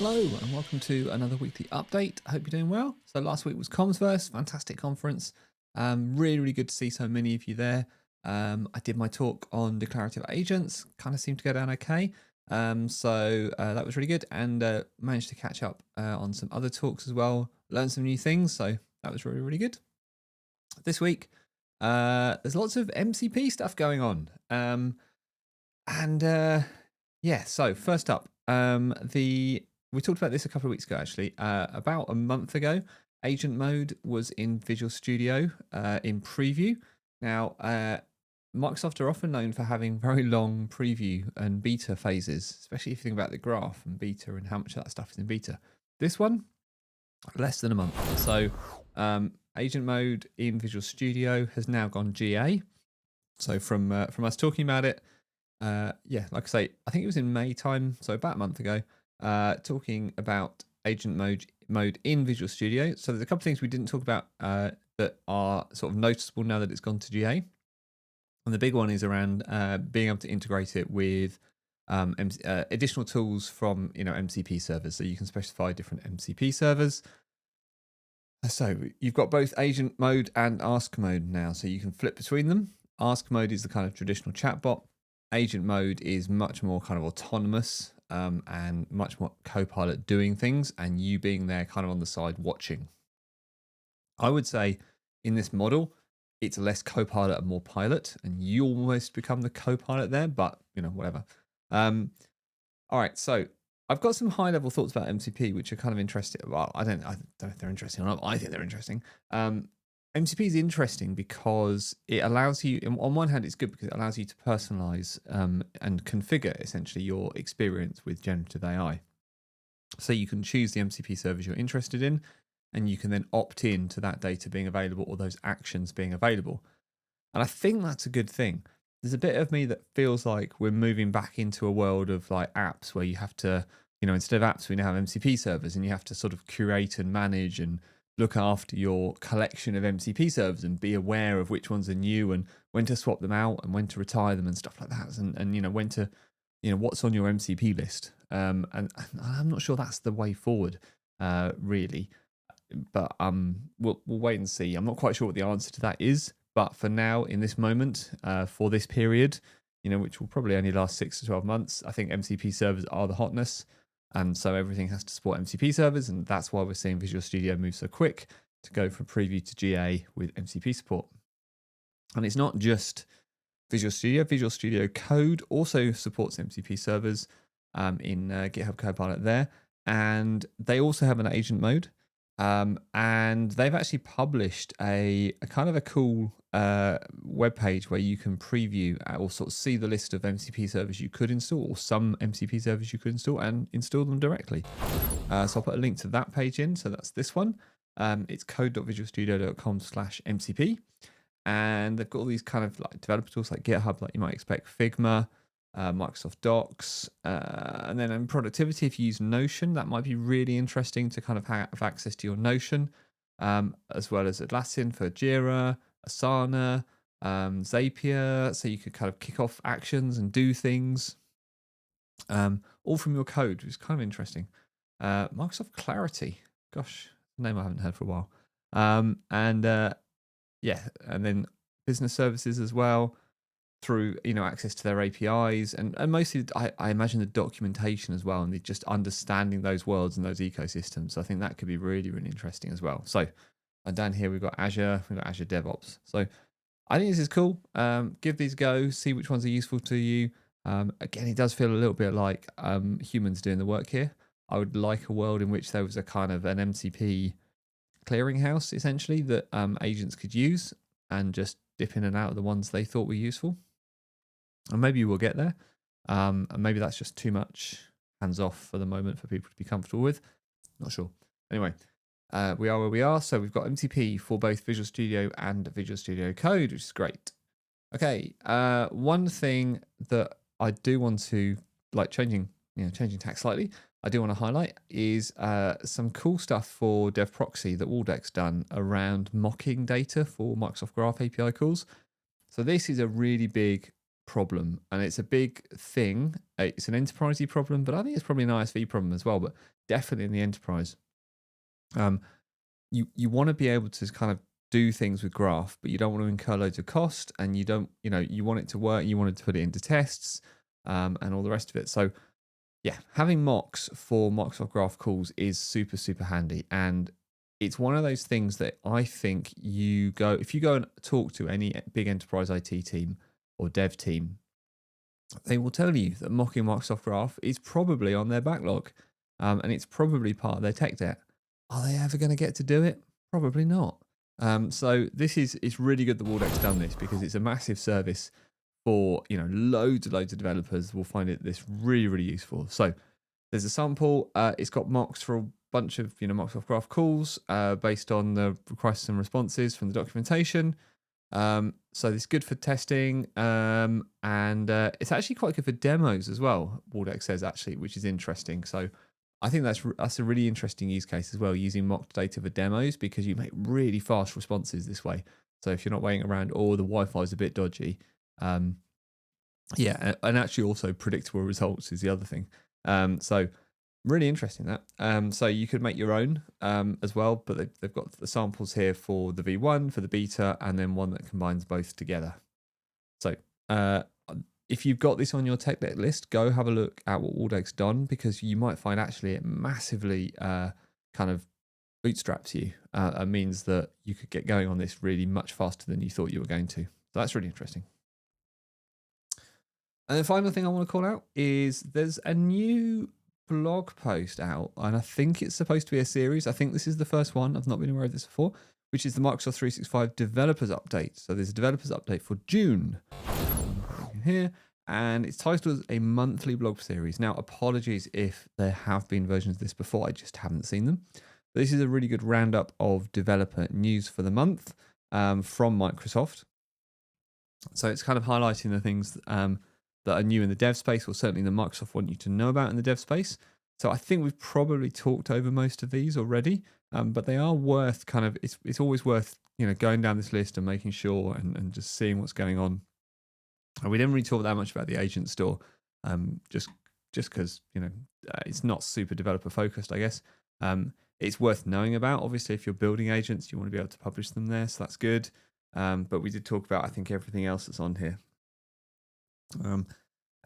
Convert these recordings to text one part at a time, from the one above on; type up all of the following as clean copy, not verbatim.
Hello and welcome to another weekly update. I hope you're doing well. So last week was Commsverse, fantastic conference. Really good to see so many of you there. I did my talk on declarative agents, kind of seemed to go down okay. So that was really good, and managed to catch up on some other talks as well, learn some new things. So that was really good. This week, there's lots of MCP stuff going on. Yeah, so first up, we talked about this a couple of weeks ago, actually. About a month ago, agent mode was in Visual Studio in preview. Now, Microsoft are often known for having very long preview and beta phases, especially if you think about the graph and beta and how much of that stuff is in beta. This one, less than a month. So agent mode in Visual Studio has now gone GA. So from us talking about it, yeah, like I say, I think it was in May time, so about a month ago, talking about agent mode in Visual Studio. So there's a couple of things we didn't talk about that are sort of noticeable now that it's gone to GA. And the big one is around being able to integrate it with additional tools from MCP servers. So you can specify different MCP servers. So you've got both agent mode and ask mode now, so you can flip between them. Ask mode is the kind of traditional chatbot. Agent mode is much more kind of autonomous and much more Copilot doing things, and you being there kind of on the side watching. I would say in this model, it's less Copilot and more Pilot, and you almost become the Copilot there, but whatever. All right, so I've got some high-level thoughts about MCP, which are kind of interesting. Well, I don't know if they're interesting or not. I think they're interesting. MCP is interesting because it allows you, on one hand, it's good because it allows you to personalize and configure essentially your experience with generative AI. So you can choose the MCP servers you're interested in, and you can then opt in to that data being available or those actions being available. And I think that's a good thing. There's a bit of me that feels like we're moving back into a world of like apps where you have to, instead of apps, we now have MCP servers, and you have to sort of curate and manage and look after your collection of MCP servers and be aware of which ones are new and when to swap them out and when to retire them and stuff like that. And when to, what's on your MCP list. And I'm not sure that's the way forward, really. But we'll wait and see. I'm not quite sure what the answer to that is. But for now, in this moment, for this period, which will probably only last 6 to 12 months, I think MCP servers are the hotness. And so everything has to support MCP servers. And that's why we're seeing Visual Studio move so quick to go from preview to GA with MCP support. And it's not just Visual Studio. Visual Studio Code also supports MCP servers in GitHub Copilot there. And they also have an agent mode. And they've actually published a kind of a cool web page where you can preview or sort of see the list of MCP servers you could install, or some MCP servers you could install, and install them directly. So I'll put a link to that page in. So that's this one. It's code.visualstudio.com/MCP. And they've got all these kind of like developer tools like GitHub, like you might expect, Figma, Microsoft Docs, and then in productivity, if you use Notion, that might be really interesting to kind of have access to your Notion, as well as Atlassian for Jira, Asana, Zapier, so you could kind of kick off actions and do things, all from your code, which is kind of interesting. Microsoft Clarity, gosh, a name I haven't heard for a while. Yeah, and then business services as well, through access to their APIs and mostly I imagine the documentation as well, and just understanding those worlds and those ecosystems. So I think that could be really interesting as well. So and down here we've got Azure DevOps. So I think this is cool. Give these a go, see which ones are useful to you. Again, it does feel a little bit like humans doing the work here. I would like a world in which there was a kind of an MCP clearinghouse essentially that agents could use and just dip in and out of the ones they thought were useful. And maybe we'll get there. And maybe that's just too much hands off for the moment for people to be comfortable with. Not sure. Anyway, we are where we are. So we've got MCP for both Visual Studio and Visual Studio Code, which is great. Okay, one thing that I do want to, like changing tack slightly, I do want to highlight is some cool stuff for Dev Proxy that Waldeck's done around mocking data for Microsoft Graph API calls. So this is a really big problem, and it's a big thing it's an enterprisey problem, but I think it's probably an ISV problem as well, but definitely in the enterprise. You want to be able to kind of do things with Graph, but you don't want to incur loads of cost, and you don't, you want it to work, you want to put it into tests, and all the rest of it. So yeah, having mocks for Microsoft Graph calls is super, super handy. And it's one of those things that I think if you go and talk to any big enterprise IT team or dev team, they will tell you that mocking Microsoft Graph is probably on their backlog, and it's probably part of their tech debt. Are they ever going to get to do it? Probably not. So it's really good that Waldeck's done this, because it's a massive service for loads of developers will find this really, really useful. So there's a sample. It's got mocks for a bunch of Microsoft Graph calls based on the requests and responses from the documentation. So it's good for testing, and it's actually quite good for demos as well. Waldeck says, actually, which is interesting. So I think that's a really interesting use case as well, using mocked data for demos, because you make really fast responses this way. So if you're not waiting around, or the Wi-Fi is a bit dodgy, yeah, and actually also predictable results is the other thing. So really interesting that. So you could make your own as well, but they've got the samples here for the V1, for the beta, and then one that combines both together. So if you've got this on your tech debt list, go have a look at what Waldeck's done, because you might find actually it massively kind of bootstraps you and means that you could get going on this really much faster than you thought you were going to. So that's really interesting. And the final thing I want to call out is there's a new blog post out, and I think it's supposed to be a series. I think this is the first one. I've not been aware of this before, which is the Microsoft 365 Developers Update. So there's a Developers Update for June here, and it's titled as a monthly blog series. Now, apologies if there have been versions of this before, I just haven't seen them. But this is a really good roundup of developer news for the month from Microsoft. So it's kind of highlighting the things that are new in the dev space, or certainly that Microsoft want you to know about in the dev space. So I think we've probably talked over most of these already, but they are worth kind of, it's always worth, going down this list and making sure and just seeing what's going on. And we didn't really talk that much about the agent store, just because, it's not super developer focused, I guess. It's worth knowing about. Obviously, if you're building agents, you want to be able to publish them there, so that's good. But we did talk about, I think, everything else that's on here.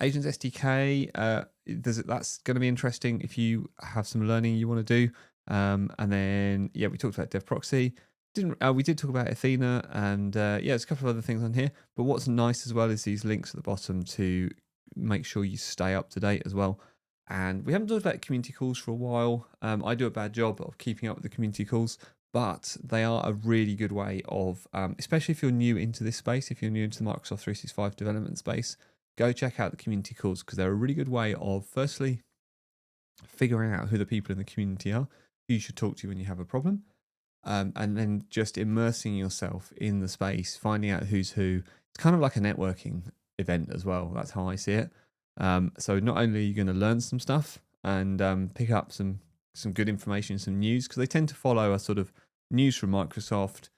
Agents SDK, that's going to be interesting if you have some learning you want to do. And then, yeah, we talked about dev proxy. We did talk about Athena, and there's a couple of other things on here. But what's nice as well is these links at the bottom to make sure you stay up to date as well. And we haven't talked about community calls for a while. I do a bad job of keeping up with the community calls, but they are a really good way of, especially if you're new into this space, if you're new into the Microsoft 365 development space, go check out the community calls, because they're a really good way of, firstly, figuring out who the people in the community are, who you should talk to when you have a problem, and then just immersing yourself in the space, finding out who's who. It's kind of like a networking event as well. That's how I see it. So not only are you going to learn some stuff and pick up some good information, some news, because they tend to follow a sort of news from Microsoft,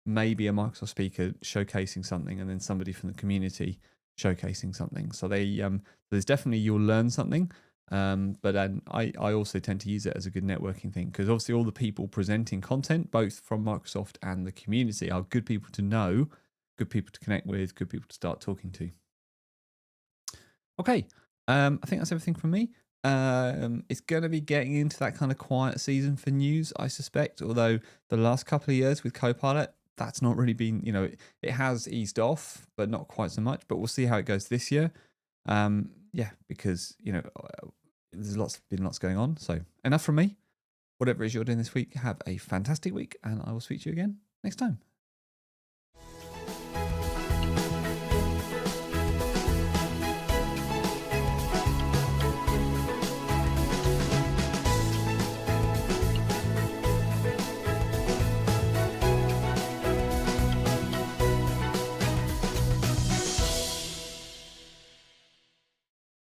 maybe a Microsoft speaker showcasing something, and then somebody from the community showcasing something. So there's definitely, you'll learn something. But then I also tend to use it as a good networking thing, because obviously all the people presenting content, both from Microsoft and the community, are good people to know, good people to connect with, good people to start talking to. Okay, I think that's everything from me. It's going to be getting into that kind of quiet season for news, I suspect, although the last couple of years with Copilot, that's not really been, it has eased off, but not quite so much. But we'll see how it goes this year. Because, there's been lots going on. So enough from me. Whatever it is you're doing this week, have a fantastic week, and I will speak to you again next time.